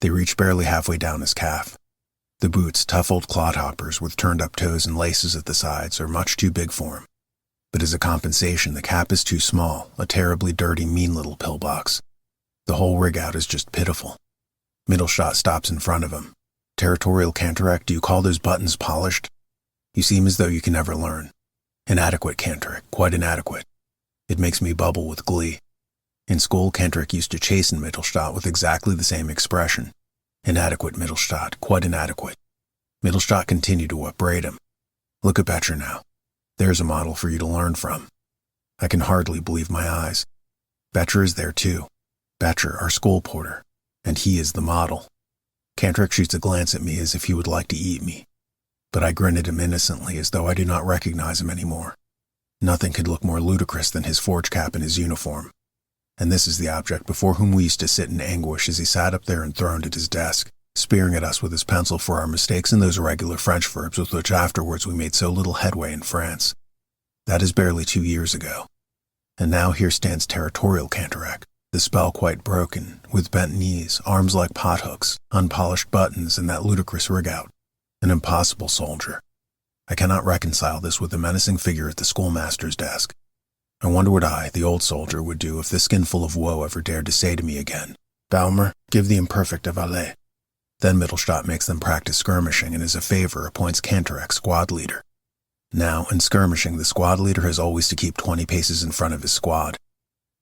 They reach barely halfway down his calf. The boots, tough old clodhoppers with turned-up toes and laces at the sides, are much too big for him. But as a compensation, the cap is too small, a terribly dirty, mean little pillbox. The whole rig-out is just pitiful. Mittelstadt stops in front of him. "Territorial Kantorek, do you call those buttons polished? You seem as though you can never learn. Inadequate, Kantorek, quite inadequate." It makes me bubble with glee. In school, Kantorek used to chasten Mittelstadt with exactly the same expression. "Inadequate, Mittelstadt, quite inadequate." Mittelstadt continued to upbraid him. "Look at Becher now. There's a model for you to learn from." I can hardly believe my eyes. Becher is there too. Becher, our school porter. And he is the model. Kantorek shoots a glance at me as if he would like to eat me. But I grin at him innocently as though I do not recognize him anymore. Nothing could look more ludicrous than his forge cap and his uniform. And this is the object before whom we used to sit in anguish as he sat up there enthroned at his desk, spearing at us with his pencil for our mistakes in those irregular French verbs with which afterwards we made so little headway in France. That is barely 2 years ago. And now here stands Territorial Kantorek, the spell quite broken, with bent knees, arms like pothooks, unpolished buttons, and that ludicrous rig-out. An impossible soldier. I cannot reconcile this with the menacing figure at the schoolmaster's desk. I wonder what I, the old soldier, would do if this skinful of woe ever dared to say to me again, "Baumer, give the imperfect a valet." Then Mittelstadt makes them practice skirmishing and as a favor appoints Kantorek squad leader. Now, in skirmishing, the squad leader has always to keep 20 paces in front of his squad.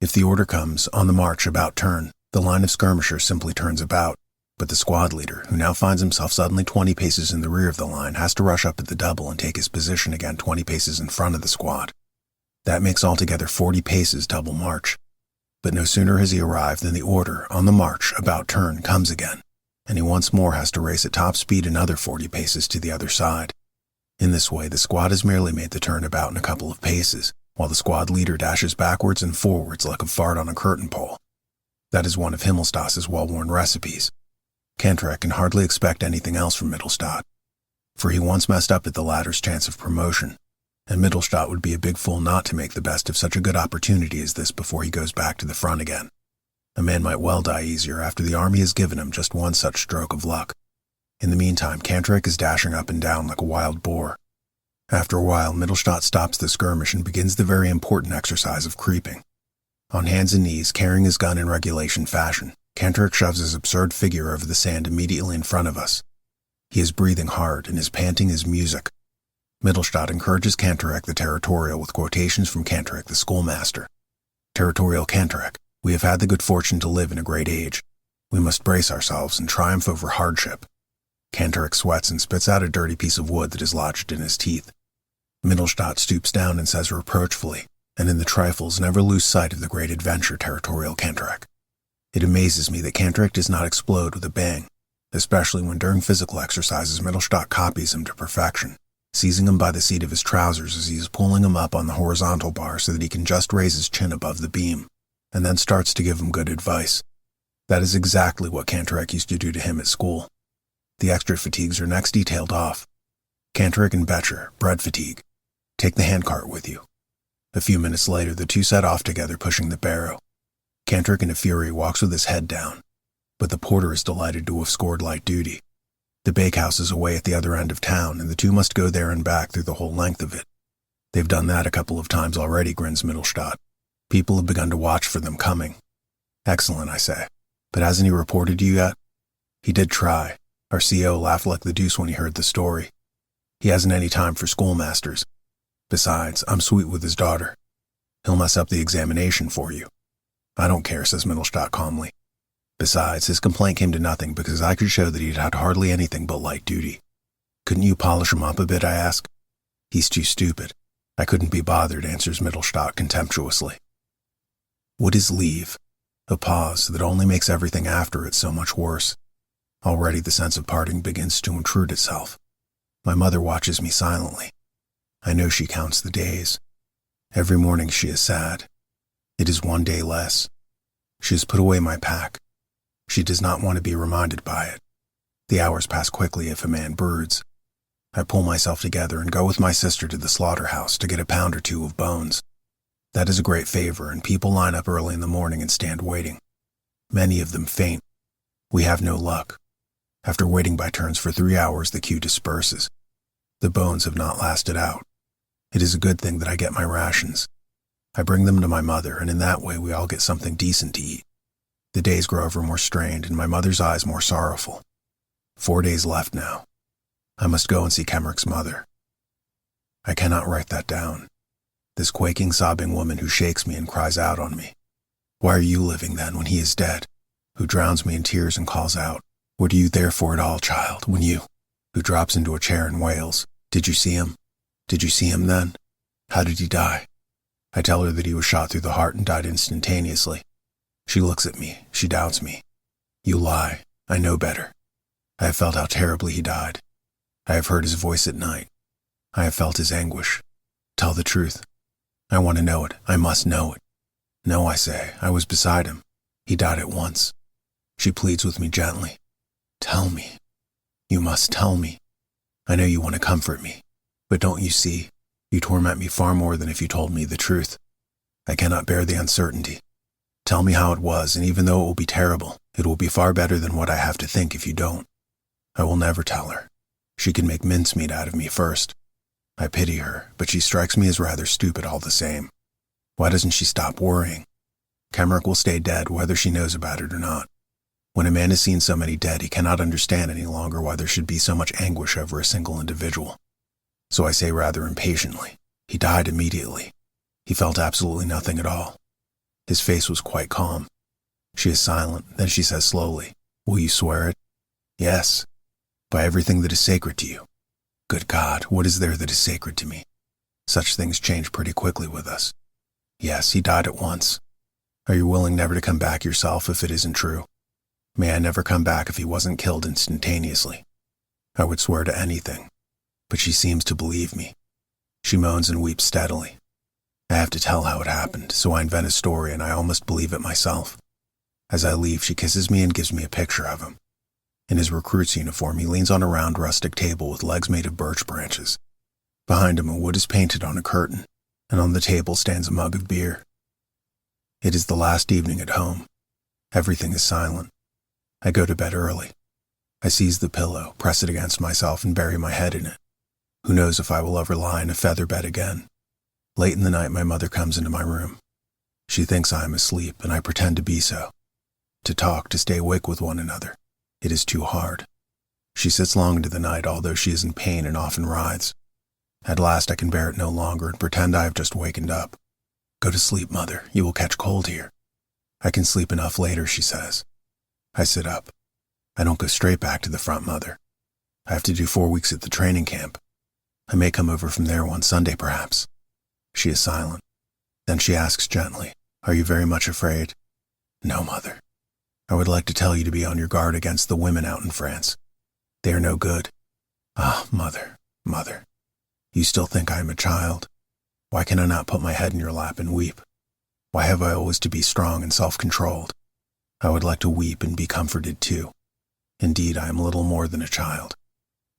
If the order comes, "On the march, about turn," the line of skirmishers simply turns about, but the squad leader, who now finds himself suddenly 20 paces in the rear of the line, has to rush up at the double and take his position again 20 paces in front of the squad. That makes altogether 40 paces double march. But no sooner has he arrived than the order, "On the march, about turn," comes again, and he once more has to race at top speed another 40 paces to the other side. In this way, the squad has merely made the turn about in a couple of paces, while the squad leader dashes backwards and forwards like a fart on a curtain pole. That is one of Himmelstadt's well-worn recipes. Kantorek can hardly expect anything else from Mittelstadt, for he once messed up at the latter's chance of promotion, and Mittelstadt would be a big fool not to make the best of such a good opportunity as this before he goes back to the front again. A man might well die easier after the army has given him just one such stroke of luck. In the meantime, Kantorek is dashing up and down like a wild boar. After a while, Mittelstadt stops the skirmish and begins the very important exercise of creeping. On hands and knees, carrying his gun in regulation fashion, Kantorek shoves his absurd figure over the sand immediately in front of us. He is breathing hard and his panting is music. Mittelstadt encourages Cantorek the Territorial with quotations from Cantorek the Schoolmaster. Territorial Cantorek, we have had the good fortune to live in a great age. We must brace ourselves and triumph over hardship. Cantorek sweats and spits out a dirty piece of wood that is lodged in his teeth. Mittelstadt stoops down and says reproachfully, and in the trifles never lose sight of the great adventure, Territorial Cantorek. It amazes me that Cantorek does not explode with a bang, especially when during physical exercises Mittelstadt copies him to perfection, seizing him by the seat of his trousers as he is pulling him up on the horizontal bar so that he can just raise his chin above the beam, and then starts to give him good advice. That is exactly what Cantorek used to do to him at school. The extra fatigues are next detailed off. Cantorek and Betcher, bread fatigue. Take the handcart with you. A few minutes later, the two set off together, pushing the barrow. Cantorek in a fury walks with his head down, but the porter is delighted to have scored light duty. The bakehouse is away at the other end of town, and the two must go there and back through the whole length of it. They've done that a couple of times already, grins Mittelstadt. People have begun to watch for them coming. Excellent, I say. But hasn't he reported to you yet? He did try. Our CO laughed like the deuce when he heard the story. He hasn't any time for schoolmasters. Besides, I'm sweet with his daughter. He'll mess up the examination for you. I don't care, says Mittelstadt calmly. Besides, his complaint came to nothing because I could show that he'd had hardly anything but light duty. Couldn't you polish him up a bit, I ask? He's too stupid. I couldn't be bothered, answers Mittelstadt contemptuously. What is leave? A pause that only makes everything after it so much worse. Already the sense of parting begins to intrude itself. My mother watches me silently. I know she counts the days. Every morning she is sad. It is one day less. She has put away my pack. She does not want to be reminded by it. The hours pass quickly if a man broods. I pull myself together and go with my sister to the slaughterhouse to get a pound or two of bones. That is a great favor, and people line up early in the morning and stand waiting. Many of them faint. We have no luck. After waiting by turns for 3 hours, the queue disperses. The bones have not lasted out. It is a good thing that I get my rations. I bring them to my mother, and in that way we all get something decent to eat. The days grow ever more strained, and my mother's eyes more sorrowful. 4 days left now. I must go and see Kemmerik's mother. I cannot write that down. This quaking, sobbing woman who shakes me and cries out on me. Why are you living then when he is dead? Who drowns me in tears and calls out, what are you there for at all, child, when you? Who drops into a chair and wails, did you see him? Did you see him then? How did he die? I tell her that he was shot through the heart and died instantaneously. She looks at me. She doubts me. You lie. I know better. I have felt how terribly he died. I have heard his voice at night. I have felt his anguish. Tell the truth. I want to know it. I must know it. No, I say. I was beside him. He died at once. She pleads with me gently. Tell me. You must tell me. I know you want to comfort me. But don't you see? You torment me far more than if you told me the truth. I cannot bear the uncertainty. Tell me how it was, and even though it will be terrible, it will be far better than what I have to think if you don't. I will never tell her. She can make mincemeat out of me first. I pity her, but she strikes me as rather stupid all the same. Why doesn't she stop worrying? Kemmerik will stay dead whether she knows about it or not. When a man has seen so many dead, he cannot understand any longer why there should be so much anguish over a single individual. So I say rather impatiently, he died immediately. He felt absolutely nothing at all. His face was quite calm. She is silent, then she says slowly, will you swear it? Yes. By everything that is sacred to you. Good God, what is there that is sacred to me? Such things change pretty quickly with us. Yes, he died at once. Are you willing never to come back yourself if it isn't true? May I never come back if he wasn't killed instantaneously? I would swear to anything. But she seems to believe me. She moans and weeps steadily. I have to tell how it happened, so I invent a story and I almost believe it myself. As I leave, she kisses me and gives me a picture of him. In his recruit's uniform, he leans on a round rustic table with legs made of birch branches. Behind him, a wood is painted on a curtain, and on the table stands a mug of beer. It is the last evening at home. Everything is silent. I go to bed early. I seize the pillow, press it against myself, and bury my head in it. Who knows if I will ever lie in a feather bed again? Late in the night, my mother comes into my room. She thinks I am asleep, and I pretend to be so. To talk, to stay awake with one another. It is too hard. She sits long into the night, although she is in pain and often writhes. At last I can bear it no longer and pretend I have just wakened up. Go to sleep, Mother. You will catch cold here. I can sleep enough later, she says. I sit up. I don't go straight back to the front, Mother. I have to do 4 weeks at the training camp. I may come over from there one Sunday, perhaps. She is silent. Then she asks gently, Are you very much afraid? No, Mother. I would like to tell you to be on your guard against the women out in France. They are no good. Ah, Mother, Mother. You still think I am a child? Why can I not put my head in your lap and weep? Why have I always to be strong and self-controlled? I would like to weep and be comforted too. Indeed, I am little more than a child.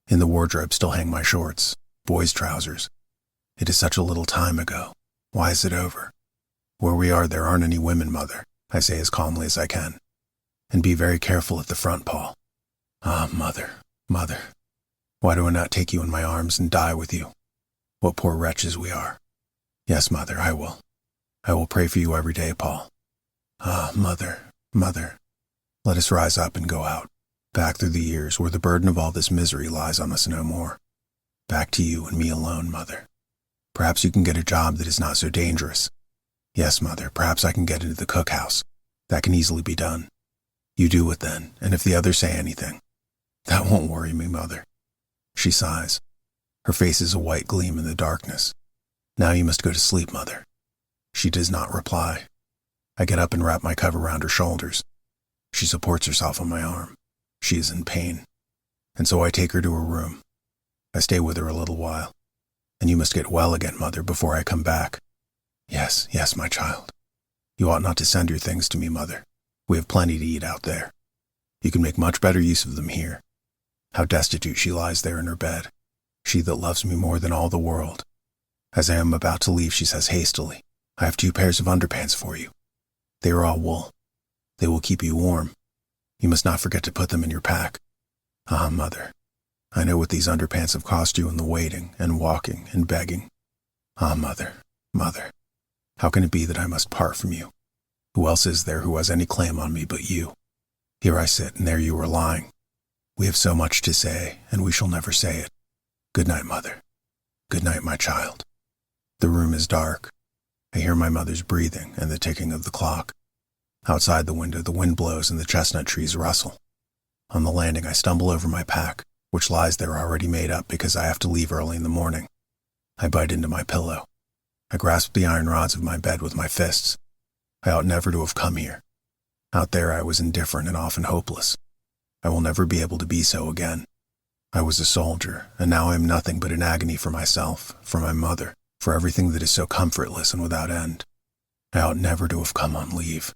In the wardrobe still hang my shorts, boys' trousers. It is such a little time ago. Why is it over? Where we are, there aren't any women, Mother, I say as calmly as I can. And be very careful at the front, Paul. Ah, Mother, Mother. Why do I not take you in my arms and die with you? What poor wretches we are. Yes, Mother, I will. I will pray for you every day, Paul. Ah, Mother, Mother. Let us rise up and go out, back through the years where the burden of all this misery lies on us no more. Back to you and me alone, Mother. Perhaps you can get a job that is not so dangerous. Yes, Mother, perhaps I can get into the cookhouse. That can easily be done. You do it then, and if the others say anything, that won't worry me, Mother. She sighs. Her face is a white gleam in the darkness. Now you must go to sleep, Mother. She does not reply. I get up and wrap my cover around her shoulders. She supports herself on my arm. She is in pain. And so I take her to her room. I stay with her a little while. And you must get well again, Mother, before I come back. Yes, yes, my child. You ought not to send your things to me, Mother. We have plenty to eat out there. You can make much better use of them here. How destitute she lies there in her bed, she that loves me more than all the world. As I am about to leave, she says hastily, I have 2 pairs of underpants for you. They are all wool. They will keep you warm. You must not forget to put them in your pack. Ah, Mother, I know what these underpants have cost you in the waiting and walking and begging. Ah, Mother, Mother, how can it be that I must part from you? Who else is there who has any claim on me but you? Here I sit, and there you are lying. We have so much to say, and we shall never say it. Good night, Mother. Good night, my child. The room is dark. I hear my mother's breathing and the ticking of the clock. Outside the window, the wind blows and the chestnut trees rustle. On the landing, I stumble over my pack, which lies there already made up because I have to leave early in the morning. I bite into my pillow. I grasp the iron rods of my bed with my fists. I ought never to have come here. Out there I was indifferent and often hopeless. I will never be able to be so again. I was a soldier, and now I am nothing but an agony for myself, for my mother, for everything that is so comfortless and without end. I ought never to have come on leave.